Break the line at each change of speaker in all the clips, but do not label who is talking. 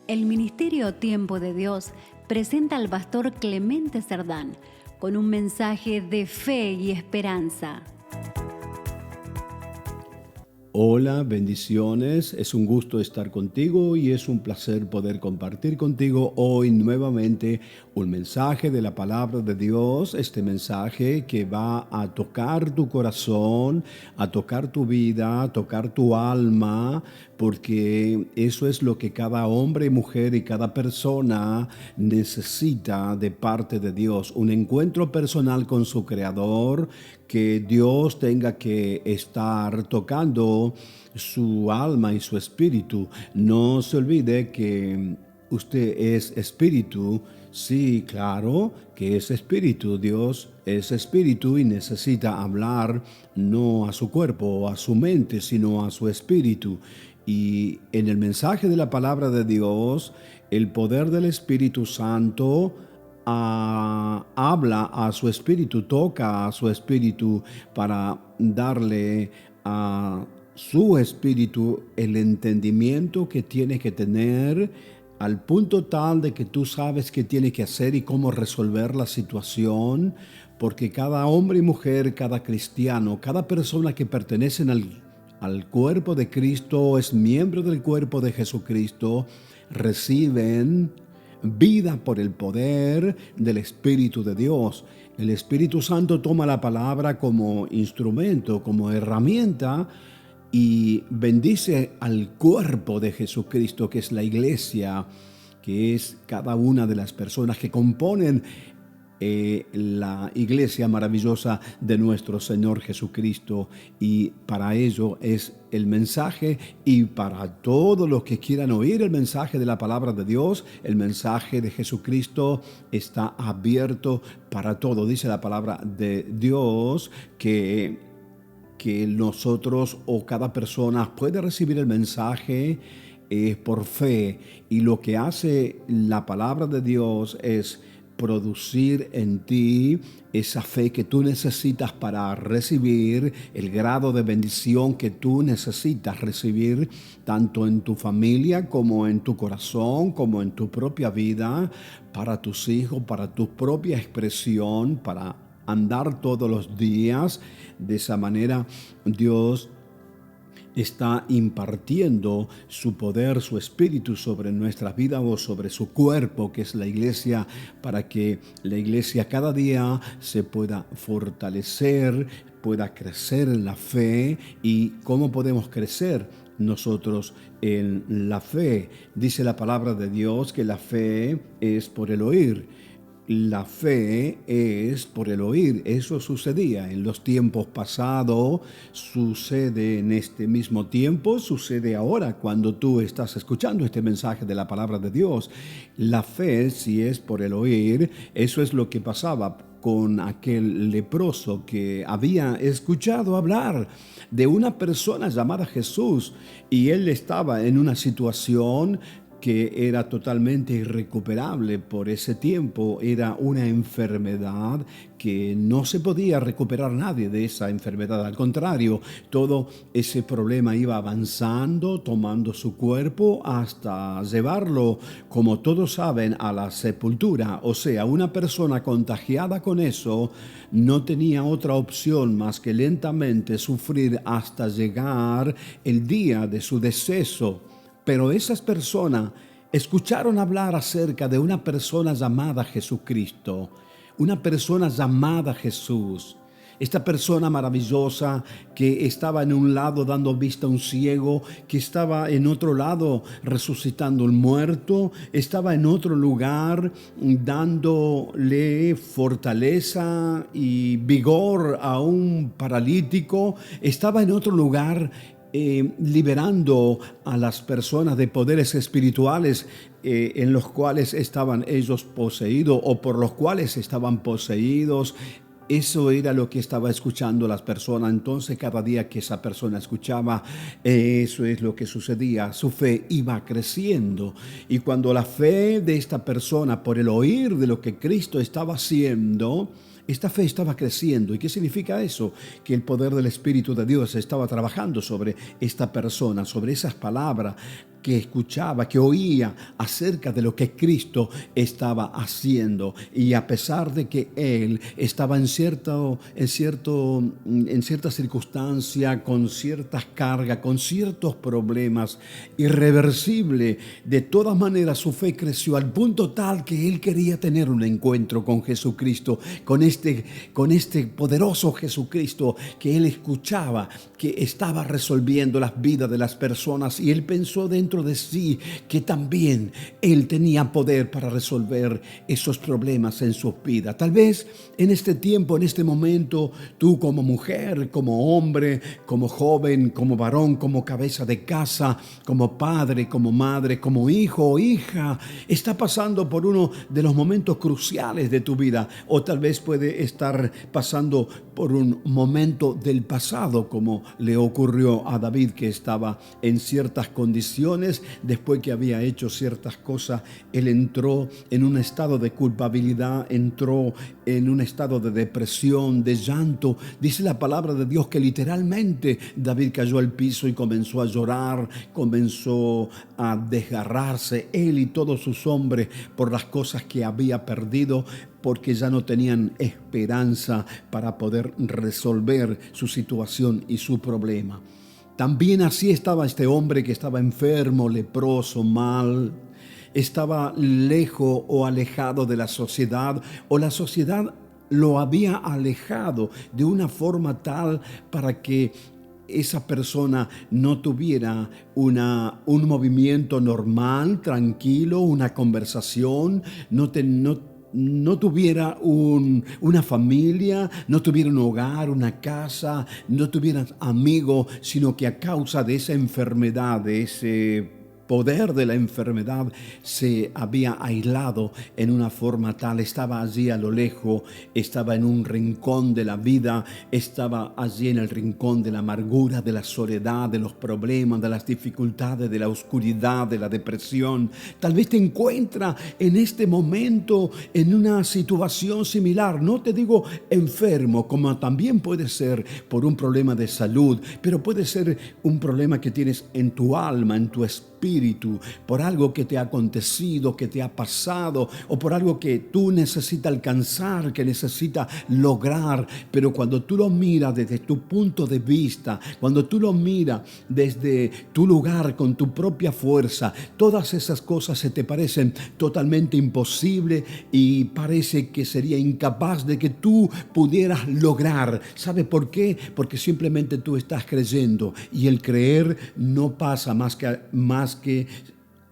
El Ministerio Tiempo de Dios presenta al pastor Clemente Cerdán con un mensaje de fe y esperanza.
Hola, bendiciones. Es un gusto estar contigo y es un placer poder compartir contigo hoy nuevamente un mensaje de la palabra de Dios. Este mensaje que va a tocar tu corazón, a tocar tu vida, a tocar tu alma, porque eso es lo que cada hombre y mujer y cada persona necesita de parte de Dios. Un encuentro personal con su Creador, que Dios tenga que estar tocando su alma y su espíritu. No se olvide que usted es espíritu. Sí, claro que es espíritu. Dios es espíritu y necesita hablar no a su cuerpo o a su mente, sino a su espíritu. Y en el mensaje de la palabra de Dios, el poder del Espíritu Santo habla a su espíritu, toca a su espíritu para darle a su espíritu el entendimiento que tiene que tener al punto tal de que tú sabes qué tiene que hacer y cómo resolver la situación, porque cada hombre y mujer, cada cristiano, cada persona que pertenecen al cuerpo de Cristo, es miembro del cuerpo de Jesucristo, reciben vida por el poder del Espíritu de Dios. El Espíritu Santo toma la palabra como instrumento, como herramienta, y bendice al cuerpo de Jesucristo, que es la iglesia, que es cada una de las personas que componen la iglesia maravillosa de nuestro Señor Jesucristo. Y para ello es el mensaje, y para todos los que quieran oír el mensaje de la palabra de Dios, el mensaje de Jesucristo está abierto para todo. Dice la palabra de Dios que nosotros o cada persona puede recibir el mensaje por fe, y lo que hace la palabra de Dios es producir en ti esa fe que tú necesitas para recibir el grado de bendición que tú necesitas recibir, tanto en tu familia como en tu corazón, como en tu propia vida, para tus hijos, para tu propia expresión, para andar todos los días. De esa manera Dios está impartiendo su poder, su espíritu sobre nuestra vida o sobre su cuerpo, que es la iglesia, para que la iglesia cada día se pueda fortalecer, pueda crecer en la fe. ¿Y cómo podemos crecer nosotros en la fe? Dice la palabra de Dios que la fe es por el oír. La fe es por el oír. Eso sucedía en los tiempos pasados, sucede en este mismo tiempo, sucede ahora cuando tú estás escuchando este mensaje de la palabra de Dios. La fe, si es por el oír, eso es lo que pasaba con aquel leproso que había escuchado hablar de una persona llamada Jesús, y él estaba en una situación que era totalmente irrecuperable por ese tiempo. Era una enfermedad que no se podía recuperar nadie de esa enfermedad. Al contrario, todo ese problema iba avanzando, tomando su cuerpo hasta llevarlo, como todos saben, a la sepultura. O sea, una persona contagiada con eso no tenía otra opción más que lentamente sufrir hasta llegar el día de su deceso. Pero esas personas escucharon hablar acerca de una persona llamada Jesucristo, una persona llamada Jesús. Esta persona maravillosa que estaba en un lado dando vista a un ciego, que estaba en otro lado resucitando un muerto, estaba en otro lugar dándole fortaleza y vigor a un paralítico, estaba en otro lugar liberando a las personas de poderes espirituales en los cuales estaban ellos poseídos o por los cuales estaban poseídos. Eso era lo que estaba escuchando las personas. Entonces, cada día que esa persona escuchaba, eso es lo que sucedía. Su fe iba creciendo. Y cuando la fe de esta persona, por el oír de lo que Cristo estaba haciendo, Esta fe estaba creciendo. ¿Y qué significa eso? Que el poder del Espíritu de Dios estaba trabajando sobre esta persona, sobre esas palabras que escuchaba, que oía acerca de lo que Cristo estaba haciendo. Y a pesar de que él estaba en cierta circunstancia, con ciertas cargas, con ciertos problemas, irreversible, de todas maneras su fe creció al punto tal que él quería tener un encuentro con Jesucristo, con este poderoso Jesucristo que él escuchaba, que estaba resolviendo las vidas de las personas, y él pensó dentro de sí que también él tenía poder para resolver esos problemas en sus vidas. Tal vez en este tiempo, en este momento, tú como mujer, como hombre, como joven, como varón, como cabeza de casa, como padre, como madre, como hijo o hija, está pasando por uno de los momentos cruciales de tu vida, o tal vez puede estar pasando por un momento del pasado, como le ocurrió a David, que estaba en ciertas condiciones. Después que había hecho ciertas cosas, él entró en un estado de culpabilidad, entró en un estado de depresión, de llanto. Dice la palabra de Dios que literalmente David cayó al piso y comenzó a llorar, comenzó a desgarrarse, él y todos sus hombres, por las cosas que había perdido, porque ya no tenían esperanza para poder resolver su situación y su problema. También así estaba este hombre que estaba enfermo, leproso, mal. Estaba lejos o alejado de la sociedad, o la sociedad lo había alejado de una forma tal para que esa persona no tuviera un movimiento normal, tranquilo, una conversación, no tuviera una familia, no tuviera un hogar, una casa, no tuviera amigos, sino que a causa de esa enfermedad, de ese poder de la enfermedad, se había aislado en una forma tal, estaba allí a lo lejos, estaba en un rincón de la vida, estaba allí en el rincón de la amargura, de la soledad, de los problemas, de las dificultades, de la oscuridad, de la depresión. Tal vez te encuentras en este momento en una situación similar. No te digo enfermo, como también puede ser por un problema de salud, pero puede ser un problema que tienes en tu alma, en tu espíritu, por algo que te ha acontecido, que te ha pasado, o por algo que tú necesitas alcanzar, que necesitas lograr. Pero cuando tú lo miras desde tu punto de vista, cuando tú lo miras desde tu lugar, con tu propia fuerza, todas esas cosas se te parecen totalmente imposibles y parece que sería incapaz de que tú pudieras lograr. ¿Sabe por qué? Porque simplemente tú estás creyendo, y el creer no pasa más que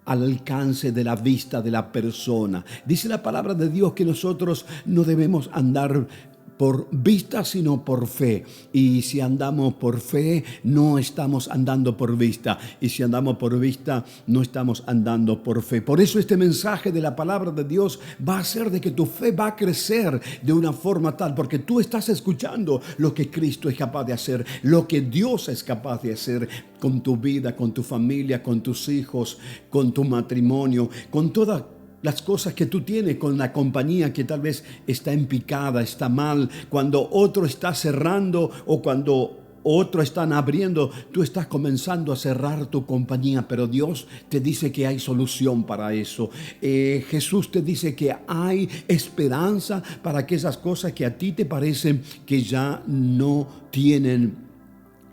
al alcance de la vista de la persona. Dice la palabra de Dios que nosotros no debemos andar por vista, sino por fe. Y si andamos por fe, no estamos andando por vista. Y si andamos por vista, no estamos andando por fe. Por eso este mensaje de la palabra de Dios va a hacer de que tu fe va a crecer de una forma tal, porque tú estás escuchando lo que Cristo es capaz de hacer, lo que Dios es capaz de hacer con tu vida, con tu familia, con tus hijos, con tu matrimonio, con todas las cosas que tú tienes, con la compañía que tal vez está en picada, está mal. Cuando otro está cerrando o cuando otro están abriendo, tú estás comenzando a cerrar tu compañía, pero Dios te dice que hay solución para eso. Jesús te dice que hay esperanza para aquellas cosas que a ti te parecen que ya no tienen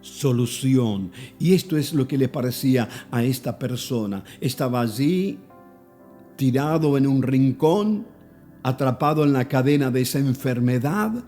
solución. Y esto es lo que le parecía a esta persona. Estaba allí tirado en un rincón, atrapado en la cadena de esa enfermedad,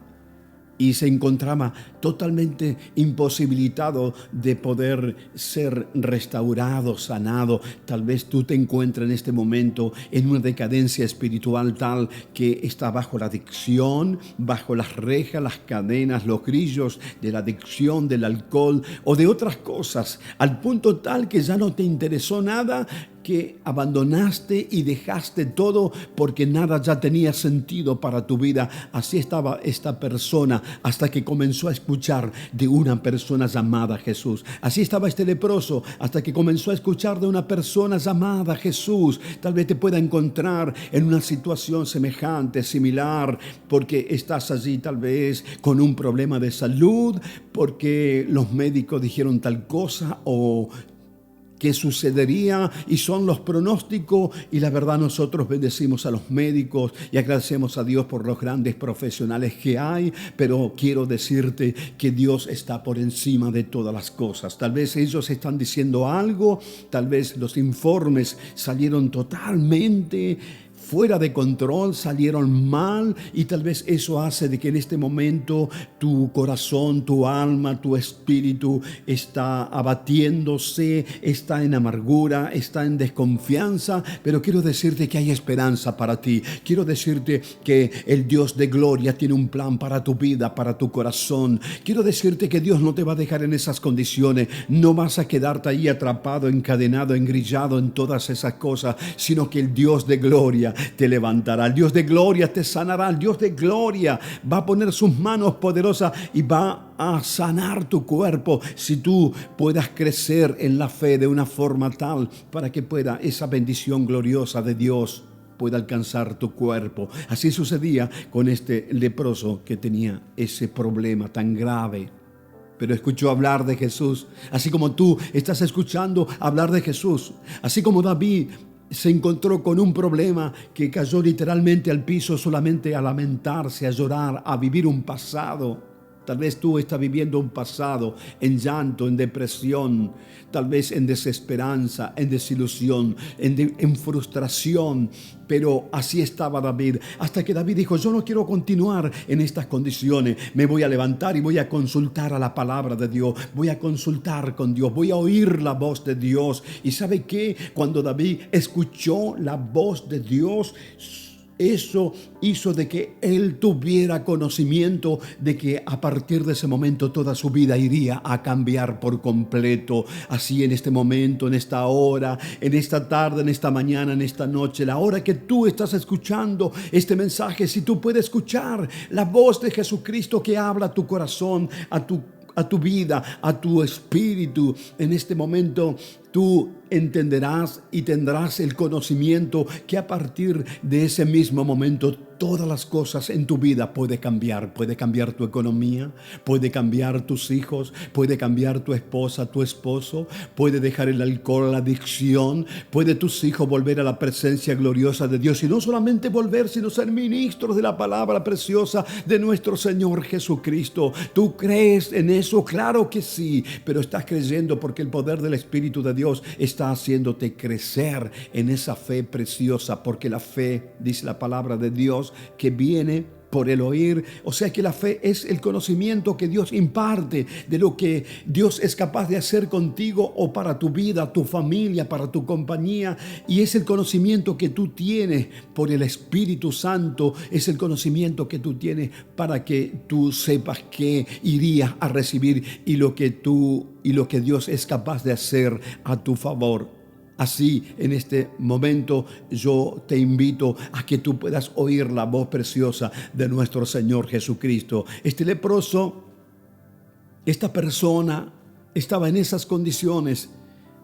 y se encontraba totalmente imposibilitado de poder ser restaurado, sanado. Tal vez tú te encuentres en este momento en una decadencia espiritual tal que está bajo la adicción, bajo las rejas, las cadenas, los grillos de la adicción, del alcohol o de otras cosas, al punto tal que ya no te interesó nada que abandonaste y dejaste todo porque nada ya tenía sentido para tu vida. Así estaba esta persona hasta que comenzó a escuchar de una persona llamada Jesús. Así estaba este leproso hasta que comenzó a escuchar de una persona llamada Jesús. Tal vez te pueda encontrar en una situación semejante, similar, porque estás allí tal vez con un problema de salud, porque los médicos dijeron tal cosa o qué sucedería, y son los pronósticos, y la verdad nosotros bendecimos a los médicos y agradecemos a Dios por los grandes profesionales que hay, pero quiero decirte que Dios está por encima de todas las cosas. Tal vez ellos están diciendo algo, tal vez los informes salieron totalmente fuera de control, salieron mal, y tal vez eso hace de que en este momento tu corazón, tu alma, tu espíritu está abatiéndose, está en amargura, está en desconfianza, pero quiero decirte que hay esperanza para ti. Quiero decirte que el Dios de gloria tiene un plan para tu vida, para tu corazón. Quiero decirte que Dios no te va a dejar en esas condiciones, no vas a quedarte ahí atrapado, encadenado, engrillado en todas esas cosas, sino que el Dios de gloria te levantará, el Dios de gloria te sanará, el Dios de gloria va a poner sus manos poderosas y va a sanar tu cuerpo, si tú puedas crecer en la fe de una forma tal para que pueda esa bendición gloriosa de Dios pueda alcanzar tu cuerpo. Así sucedía con este leproso que tenía ese problema tan grave, pero escuchó hablar de Jesús, así como tú estás escuchando hablar de Jesús, así como David se encontró con un problema que cayó literalmente al piso solamente a lamentarse, a llorar, a vivir un pasado. Tal vez tú estás viviendo un pasado en llanto, en depresión, tal vez en desesperanza, en desilusión, en frustración. Pero así estaba David, hasta que David dijo: yo no quiero continuar en estas condiciones, me voy a levantar y voy a consultar a la palabra de Dios, voy a consultar con Dios, voy a oír la voz de Dios. ¿Y sabe qué? Cuando David escuchó la voz de Dios, eso hizo de que él tuviera conocimiento de que a partir de ese momento toda su vida iría a cambiar por completo. Así en este momento, en esta hora, en esta tarde, en esta mañana, en esta noche, la hora que tú estás escuchando este mensaje, si tú puedes escuchar la voz de Jesucristo que habla a tu corazón, a tu vida, a tu espíritu, en este momento tú entenderás y tendrás el conocimiento que a partir de ese mismo momento todas las cosas en tu vida puede cambiar tu economía, puede cambiar tus hijos, puede cambiar tu esposa, tu esposo, puede dejar el alcohol, la adicción, puede tus hijos volver a la presencia gloriosa de Dios, y no solamente volver, sino ser ministros de la palabra preciosa de nuestro Señor Jesucristo. ¿Tú crees en eso? Claro que sí, pero estás creyendo porque el poder del Espíritu de Dios está haciéndote crecer en esa fe preciosa, porque la fe, dice la palabra de Dios, que viene por el oír. O sea que la fe es el conocimiento que Dios imparte de lo que Dios es capaz de hacer contigo o para tu vida, tu familia, para tu compañía. Y es el conocimiento que tú tienes por el Espíritu Santo, es el conocimiento que tú tienes para que tú sepas que irías a recibir y lo que Dios es capaz de hacer a tu favor. Así, en este momento, yo te invito a que tú puedas oír la voz preciosa de nuestro Señor Jesucristo. Este leproso, esta persona, estaba en esas condiciones.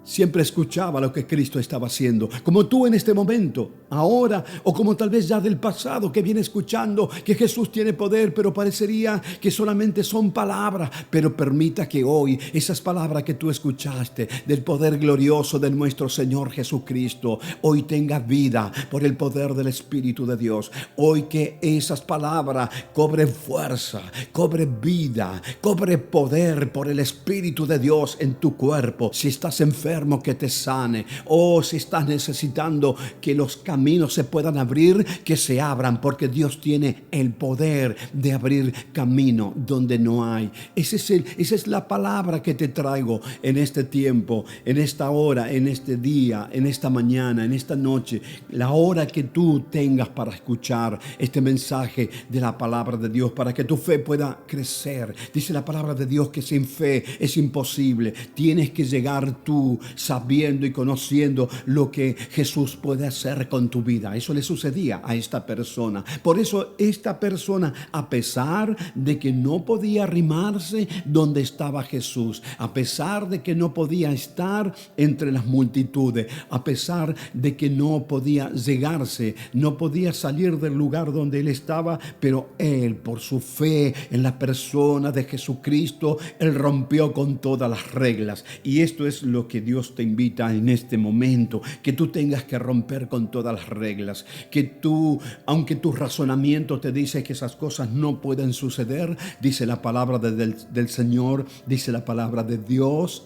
Siempre escuchaba lo que Cristo estaba haciendo, como tú en este momento, ahora, o como tal vez ya del pasado, que viene escuchando que Jesús tiene poder, pero parecería que solamente son palabras. Pero permita que hoy esas palabras que tú escuchaste del poder glorioso de nuestro Señor Jesucristo, hoy tenga vida por el poder del Espíritu de Dios. Hoy que esas palabras cobren fuerza, cobren vida, cobren poder por el Espíritu de Dios en tu cuerpo. Si estás enfermo, que te sane, o si estás necesitando que los caminos se puedan abrir, que se abran, porque Dios tiene el poder de abrir camino donde no hay. Esa es la palabra que te traigo en este tiempo, en esta hora, en este día, en esta mañana, en esta noche, la hora que tú tengas para escuchar este mensaje de la palabra de Dios, para que tu fe pueda crecer. Dice la palabra de Dios que sin fe es imposible. Tienes que llegar tú tú sabiendo y conociendo lo que Jesús puede hacer con tu vida. Eso le sucedía a esta persona. Por eso esta persona, a pesar de que no podía arrimarse donde estaba Jesús, a pesar de que no podía estar entre las multitudes, a pesar de que no podía llegarse, no podía salir del lugar donde él estaba, pero él, por su fe en la persona de Jesucristo, él rompió con todas las reglas. Y esto es lo que Dios te invita en este momento, que tú tengas que romper con todas las reglas, que tú, aunque tu razonamiento te dice que esas cosas no pueden suceder, dice la palabra del Señor, dice la palabra de Dios,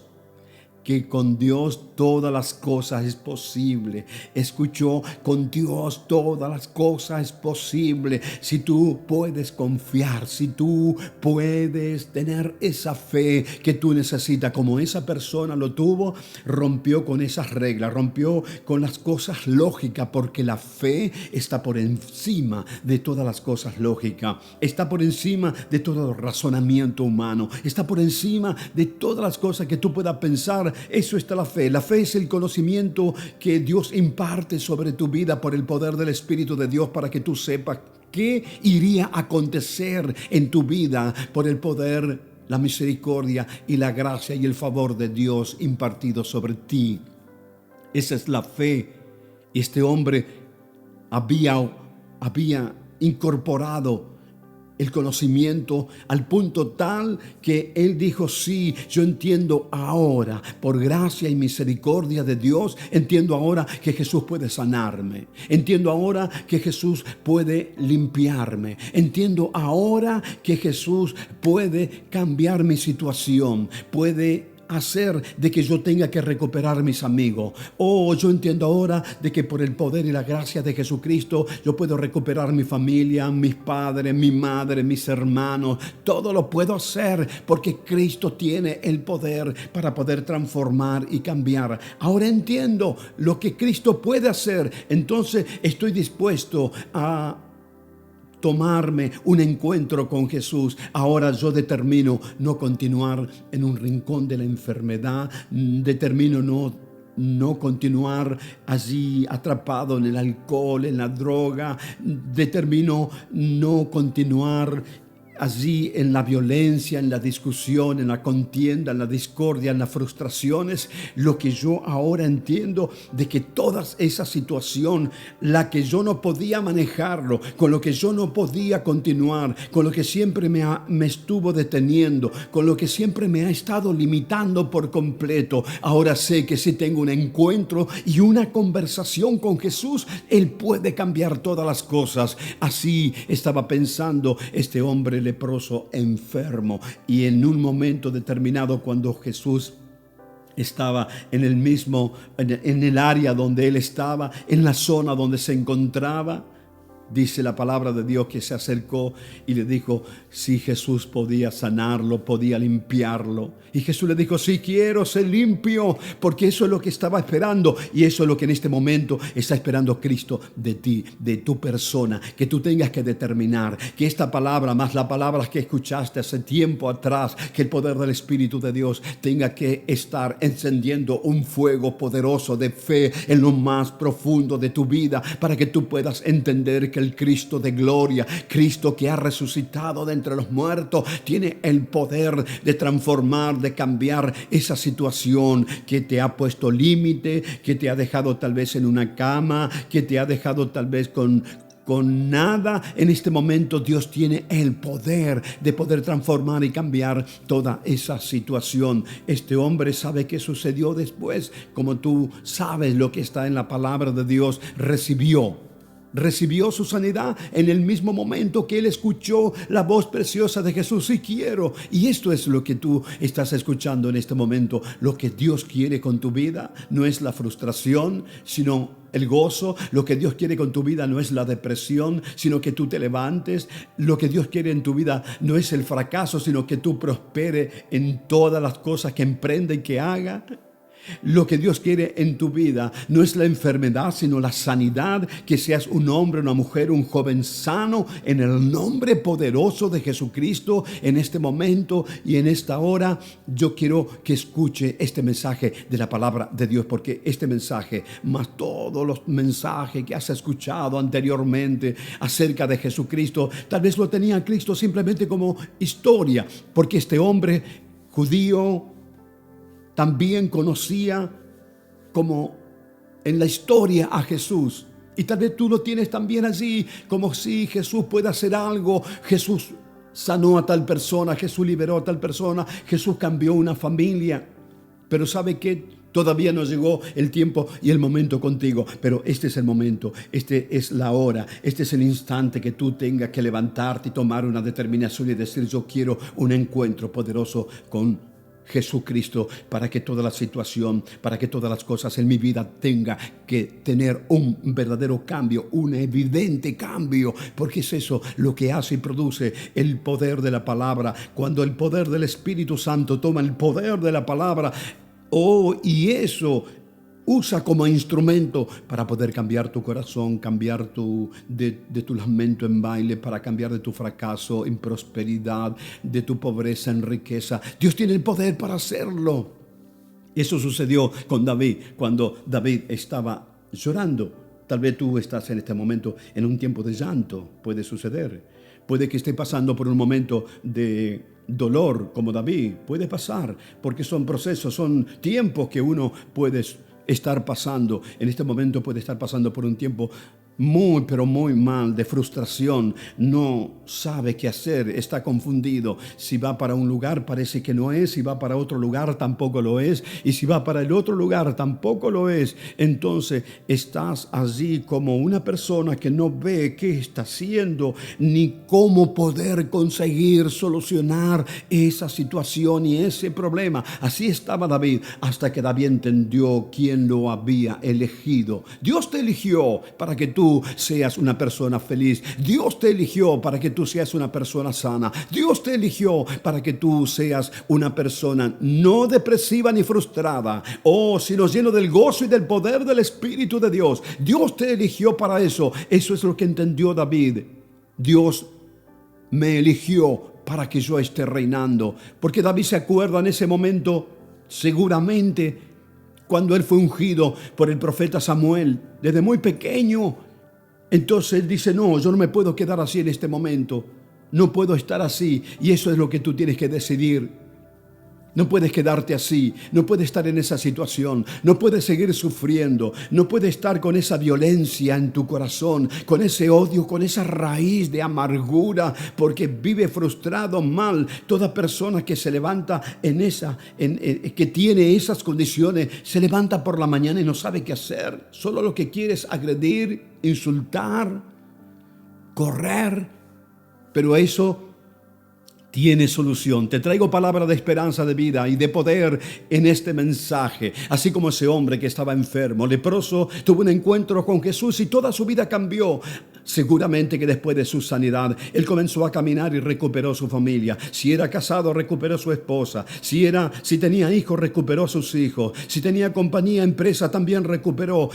que con Dios todas las cosas es posible. Escuchó, con Dios todas las cosas es posible. Si tú puedes confiar, si tú puedes tener esa fe que tú necesitas, como esa persona lo tuvo, rompió con esas reglas, rompió con las cosas lógicas, porque la fe está por encima de todas las cosas lógicas, está por encima de todo el razonamiento humano, está por encima de todas las cosas que tú puedas pensar. Eso está la fe. La fe es el conocimiento que Dios imparte sobre tu vida por el poder del Espíritu de Dios, para que tú sepas qué iría a acontecer en tu vida por el poder, la misericordia y la gracia y el favor de Dios impartido sobre ti. Esa es la fe. Este hombre había incorporado el conocimiento al punto tal que él dijo: sí, yo entiendo ahora, por gracia y misericordia de Dios, entiendo ahora que Jesús puede sanarme, entiendo ahora que Jesús puede limpiarme, entiendo ahora que Jesús puede cambiar mi situación, puede hacer de que yo tenga que recuperar mis amigos. Yo entiendo ahora de que por el poder y la gracia de Jesucristo yo puedo recuperar mi familia, mis padres, mi madre, mis hermanos. Todo lo puedo hacer porque Cristo tiene el poder para poder transformar y cambiar. Ahora entiendo lo que Cristo puede hacer. Entonces estoy dispuesto a tomarme un encuentro con Jesús. Ahora yo determino no continuar en un rincón de la enfermedad, determino no continuar allí atrapado en el alcohol, en la droga, determino no continuar allí en la violencia, en la discusión, en la contienda, en la discordia, en las frustraciones. Lo que yo ahora entiendo de que toda esa situación, la que yo no podía manejarlo, con lo que yo no podía continuar, con lo que siempre me estuvo deteniendo, con lo que siempre me ha estado limitando por completo, ahora sé que si tengo un encuentro y una conversación con Jesús, Él puede cambiar todas las cosas. Así estaba pensando este hombre leproso enfermo, y en un momento determinado, cuando Jesús estaba en el área donde él estaba, en la zona donde se encontraba, dice la palabra de Dios que se acercó y le dijo si Jesús podía sanarlo, podía limpiarlo. Y Jesús le dijo: sí quiero ser limpio, porque eso es lo que estaba esperando, y eso es lo que en este momento está esperando Cristo de ti, de tu persona, que tú tengas que determinar que esta palabra, más la palabra que escuchaste hace tiempo atrás, que el poder del Espíritu de Dios tenga que estar encendiendo un fuego poderoso de fe en lo más profundo de tu vida, para que tú puedas entender que el Cristo de gloria, Cristo que ha resucitado de entre los muertos, tiene el poder de transformar, de cambiar esa situación que te ha puesto límite, que te ha dejado tal vez en una cama, que te ha dejado tal vez con nada. En este momento Dios tiene el poder de poder transformar y cambiar toda esa situación. Este hombre sabe qué sucedió después, como tú sabes lo que está en la palabra de Dios. Recibió su sanidad en el mismo momento que él escuchó la voz preciosa de Jesús: sí quiero. Y esto es lo que tú estás escuchando en este momento. Lo que Dios quiere con tu vida no es la frustración, sino el gozo. Lo que Dios quiere con tu vida no es la depresión, sino que tú te levantes. Lo que Dios quiere en tu vida no es el fracaso, sino que tú prosperes en todas las cosas que emprenda y que haga. Lo que Dios quiere en tu vida no es la enfermedad, sino la sanidad, que seas un hombre, una mujer, un joven sano en el nombre poderoso de Jesucristo. En este momento y en esta hora, yo quiero que escuche este mensaje de la palabra de Dios, porque este mensaje, más todos los mensajes que has escuchado anteriormente acerca de Jesucristo, tal vez lo tenía Cristo simplemente como historia, porque este hombre judío también conocía como en la historia a Jesús. Y tal vez tú lo tienes también allí, como si Jesús puede hacer algo. Jesús sanó a tal persona, Jesús liberó a tal persona, Jesús cambió una familia. Pero ¿sabe qué? Todavía no llegó el tiempo y el momento contigo, pero este es el momento, este es la hora, este es el instante que tú tengas que levantarte y tomar una determinación y decir: yo quiero un encuentro poderoso con Jesucristo, para que toda la situación, para que todas las cosas en mi vida tenga que tener un verdadero cambio, un evidente cambio, porque es eso lo que hace y produce el poder de la palabra. Cuando el poder del Espíritu Santo toma el poder de la palabra, y eso usa como instrumento para poder cambiar tu corazón, cambiar de tu lamento en baile, para cambiar de tu fracaso en prosperidad, de tu pobreza en riqueza. Dios tiene el poder para hacerlo. Eso sucedió con David, cuando David estaba llorando. Tal vez tú estás en este momento en un tiempo de llanto, puede suceder. Puede que esté pasando por un momento de dolor como David, puede pasar, porque son procesos, son tiempos que uno puede estar pasando. En este momento puede estar pasando por un tiempo muy, pero muy mal, de frustración. No sabe qué hacer, está confundido. Si va para un lugar parece que no es, si va para otro lugar tampoco lo es, y si va para el otro lugar tampoco lo es. Entonces estás allí como una persona que no ve qué está haciendo, ni cómo poder conseguir solucionar esa situación y ese problema. Así estaba David, hasta que David entendió quién lo había elegido. Dios te eligió para que tú seas una persona feliz. Dios te eligió para que tú seas una persona sana. Dios te eligió para que tú seas una persona no depresiva ni frustrada, sino lleno del gozo y del poder del Espíritu de Dios. Dios te eligió para eso. Eso es lo que entendió David. Dios me eligió para que yo esté reinando. Porque David se acuerda en ese momento, seguramente, cuando él fue ungido por el profeta Samuel, desde muy pequeño. Entonces él dice: no, yo no me puedo quedar así en este momento. No puedo estar así. Y eso es lo que tú tienes que decidir. No puedes quedarte así, no puedes estar en esa situación, no puedes seguir sufriendo, no puedes estar con esa violencia en tu corazón, con ese odio, con esa raíz de amargura, porque vive frustrado, mal. Toda persona que se levanta que tiene esas condiciones, se levanta por la mañana y no sabe qué hacer. Solo lo que quiere es agredir, insultar, correr, pero eso tiene solución. Te traigo palabra de esperanza, de vida y de poder en este mensaje. Así como ese hombre que estaba enfermo, leproso, tuvo un encuentro con Jesús y toda su vida cambió. Seguramente que después de su sanidad, él comenzó a caminar y recuperó su familia. Si era casado, recuperó su esposa. Si tenía hijos, recuperó sus hijos. Si tenía compañía, empresa, también recuperó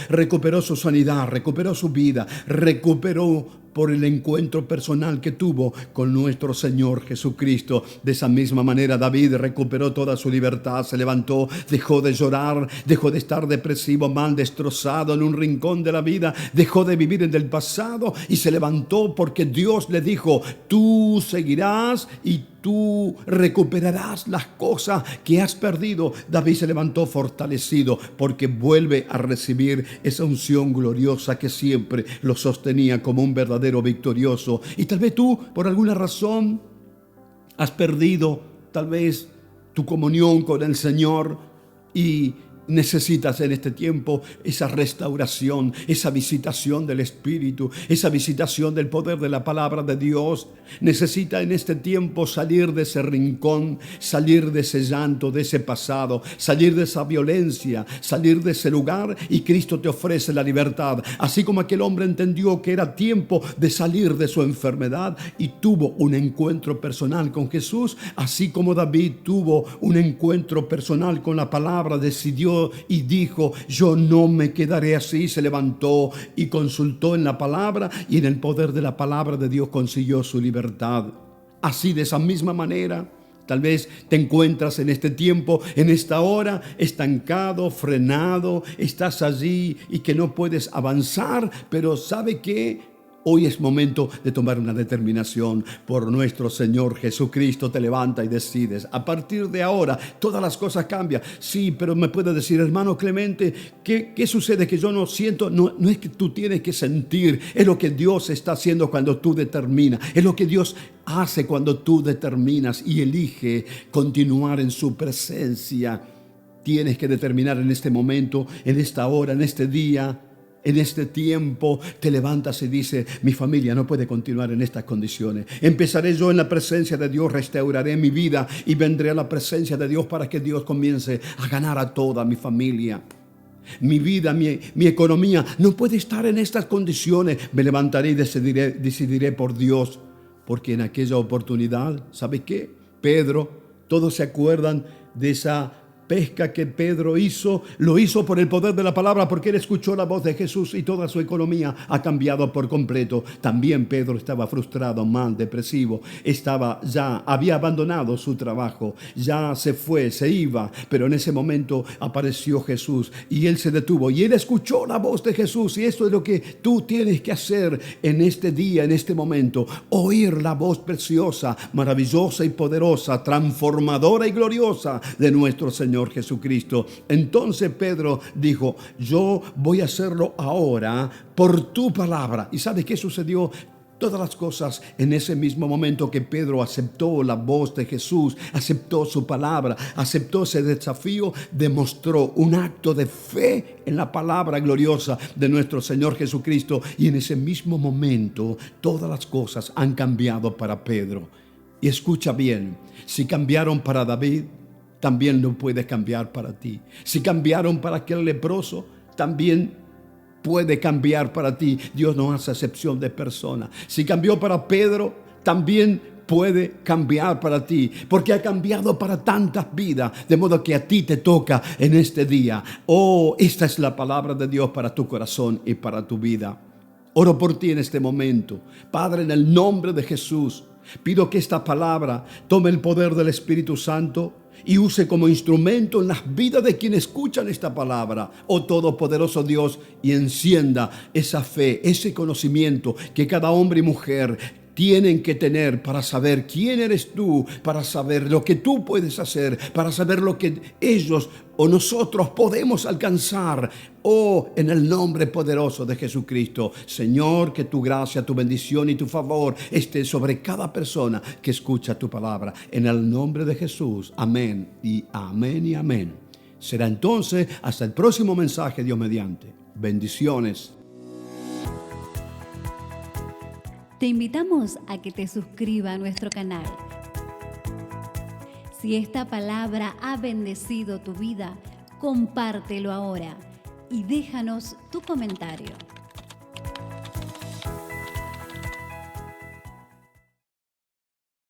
su sanidad, recuperó su vida, recuperó por el encuentro personal que tuvo con nuestro Señor Jesucristo. De esa misma manera, David recuperó toda su libertad, se levantó, dejó de llorar, dejó de estar depresivo, mal, destrozado en un rincón de la vida, dejó de vivir en el pasado y se levantó porque Dios le dijo: tú seguirás y tú recuperarás las cosas que has perdido. David se levantó fortalecido porque vuelve a recibir esa unción gloriosa que siempre lo sostenía como un verdadero victorioso. Y tal vez tú, por alguna razón, has perdido tal vez tu comunión con el Señor y necesitas en este tiempo esa restauración, esa visitación del Espíritu, esa visitación del poder de la palabra de Dios. Necesita en este tiempo salir de ese rincón, salir de ese llanto, de ese pasado, salir de esa violencia, salir de ese lugar, y Cristo te ofrece la libertad. Así como aquel hombre entendió que era tiempo de salir de su enfermedad y tuvo un encuentro personal con Jesús, así como David tuvo un encuentro personal con la palabra, decidió levantó y dijo: yo no me quedaré así. Se levantó y consultó en la palabra, y en el poder de la palabra de Dios consiguió su libertad. Así, de esa misma manera, tal vez te encuentras en este tiempo, en esta hora, estancado, frenado, estás allí y que no puedes avanzar, pero ¿sabe qué? Hoy es momento de tomar una determinación por nuestro Señor Jesucristo. Te levanta y decides: a partir de ahora todas las cosas cambian. Sí, pero me puede decir: hermano Clemente, ¿qué sucede que yo no siento? No es que tú tienes que sentir, es lo que Dios está haciendo cuando tú determinas, es lo que Dios hace cuando tú determinas y elige continuar en su presencia. Tienes que determinar en este momento, en esta hora, en este día, en este tiempo. Te levantas y dices: mi familia no puede continuar en estas condiciones. Empezaré yo en la presencia de Dios, restauraré mi vida y vendré a la presencia de Dios para que Dios comience a ganar a toda mi familia. Mi vida, mi economía no puede estar en estas condiciones. Me levantaré y decidiré por Dios. Porque en aquella oportunidad, ¿sabe qué? Pedro, todos se acuerdan de esa pesca que Pedro hizo. Lo hizo por el poder de la palabra, porque él escuchó la voz de Jesús y toda su economía ha cambiado por completo. También Pedro estaba frustrado, mal, depresivo. Había abandonado su trabajo, ya se fue, se iba, pero en ese momento apareció Jesús y él se detuvo y él escuchó la voz de Jesús. Y esto es lo que tú tienes que hacer en este día, en este momento: oír la voz preciosa, maravillosa y poderosa, transformadora y gloriosa de nuestro Señor Jesucristo. Entonces Pedro dijo: yo voy a hacerlo ahora por tu palabra. ¿Y sabe qué sucedió? Todas las cosas en ese mismo momento que Pedro aceptó la voz de Jesús, aceptó su palabra, aceptó ese desafío, demostró un acto de fe en la palabra gloriosa de nuestro Señor Jesucristo. Y en ese mismo momento todas las cosas han cambiado para Pedro. Y escucha bien: si cambiaron para David, también lo puede cambiar para ti. Si cambiaron para aquel leproso, también puede cambiar para ti. Dios no hace excepción de persona. Si cambió para Pedro, también puede cambiar para ti, porque ha cambiado para tantas vidas, de modo que a ti te toca en este día. Oh, esta es la palabra de Dios para tu corazón y para tu vida. Oro por ti en este momento. Padre, en el nombre de Jesús, pido que esta palabra tome el poder del Espíritu Santo y use como instrumento en las vidas de quienes escuchan esta palabra, oh Todopoderoso Dios, y encienda esa fe, ese conocimiento que cada hombre y mujer tienen que tener para saber quién eres tú, para saber lo que tú puedes hacer, para saber lo que ellos o nosotros podemos alcanzar. Oh, en el nombre poderoso de Jesucristo, Señor, que tu gracia, tu bendición y tu favor esté sobre cada persona que escucha tu palabra. En el nombre de Jesús, amén y amén y amén. Será entonces hasta el próximo mensaje, Dios mediante. Bendiciones.
Te invitamos a que te suscribas a nuestro canal. Si esta palabra ha bendecido tu vida, compártelo ahora y déjanos tu comentario.